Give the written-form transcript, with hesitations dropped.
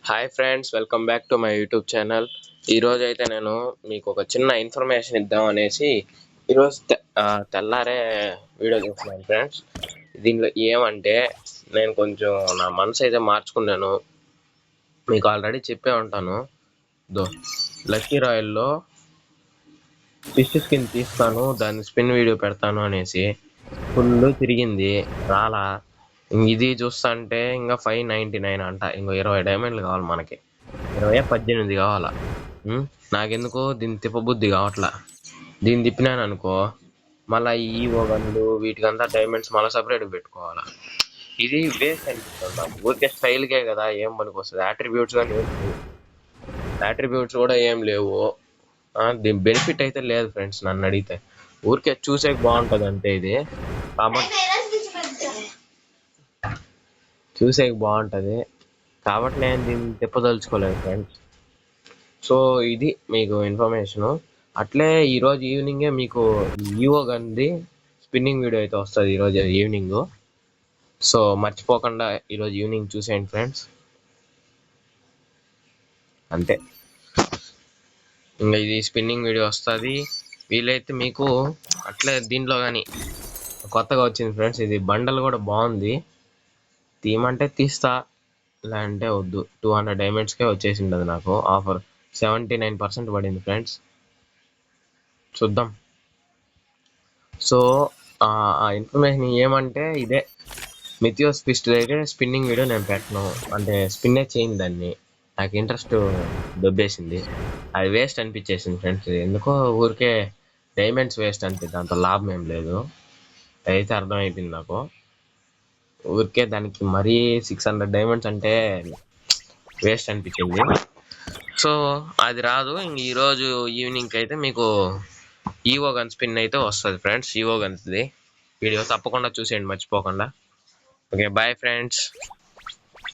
Hi friends, welcome back to my YouTube channel. ఈరోజు అయితే నేను మీకు ఒక చిన్న ఇన్ఫర్మేషన్ ఇద్దాం అనేసి ఈరోజు తెల్లారే వీడియో చేస్తున్నాను ఫ్రెండ్స్. దీనిలో ఏమంటే నేను కొంచెం నా మనసు అయితే మార్చుకున్నాను. మీకు ఆల్రెడీ చెప్పే ఉంటాను. లక్కీ రాయల్లో ఫిష్ స్కిన్ తీస్తాను, దాన్ని స్పిన్ వీడియో పెడతాను అనేసి ఫుల్ తిరిగింది, రాలా. ఇది చూస్తా అంటే ఇంకా 599 అంట. ఇంకో 20 డైమండ్లు కావాలి మనకి. 18 కావాలా. నాకెందుకో దీన్ని తిప్పబుద్ధి కావట్లా. దీన్ని తిప్పినాను అనుకో, మళ్ళీ ఈ ఓవన్లు వీటికంతా డైమండ్స్ మళ్ళీ సపరేట్ పెట్టుకోవాలా. ఇది వేస్ట్ అనిపిస్తుంది నాకు. ఊరికే స్టైల్కే కదా, ఏం పనికి వస్తుంది. యాట్రిబ్యూట్స్ కూడా ఏం లేవు. దీని బెనిఫిట్ అయితే లేదు ఫ్రెండ్స్, నన్ను అడిగితే. ఊరికే చూసేకి బాగుంటుంది అంతే. ఇది కాబట్టి నేను దీన్ని తిప్పదలుచుకోలేదు ఫ్రెండ్స్. సో ఇది మీకు ఇన్ఫర్మేషను. అట్లే ఈరోజు ఈవినింగే మీకు ఈవో గన్ది స్పిన్నింగ్ వీడియో అయితే వస్తుంది ఈరోజు ఈవినింగ్. సో మర్చిపోకుండా ఈరోజు ఈవినింగ్ చూసేయండి ఫ్రెండ్స్. అంతే, ఇంకా ఇది స్పిన్నింగ్ వీడియో వస్తుంది. వీలైతే మీకు అట్లే దీంట్లో కానీ కొత్తగా వచ్చింది ఫ్రెండ్స్, ఇది బండల్ కూడా బాగుంది. తీయమంటే తీస్తా, లేదంటే వద్దు. 200 డైమండ్స్కే వచ్చేసి ఉండదు నాకు. ఆఫర్ 79% పడింది ఫ్రెండ్స్, చూద్దాం. సో ఆ ఇన్ఫర్మేషన్ ఏమంటే ఇదే, మిథియోస్ ఫిస్ట్ అయితే స్పిన్నింగ్ వీడియో నేను పెట్టను, అంటే స్పిన్నే చేయింది దాన్ని. నాకు ఇంట్రెస్ట్ దొబ్బేసింది, అది వేస్ట్ అనిపించేసింది ఫ్రెండ్స్. ఎందుకో ఊరికే డైమండ్స్ వేస్ట్ అనిపించింది, దాంతో లాభం ఏం లేదు. అయితే అర్థమైపోయింది నాకు. ఊరికే దానికి మరీ 600 డైమండ్స్ అంటే వేస్ట్ అనిపించింది. సో అది రాదు. ఇంక ఈరోజు ఈవినింగ్కి అయితే మీకు ఈవో గన్ స్పిన్ అయితే వస్తుంది ఫ్రెండ్స్. ఈవో గన్స్ది వీడియో తప్పకుండా చూసేయండి, మర్చిపోకుండా. Okay, bye friends.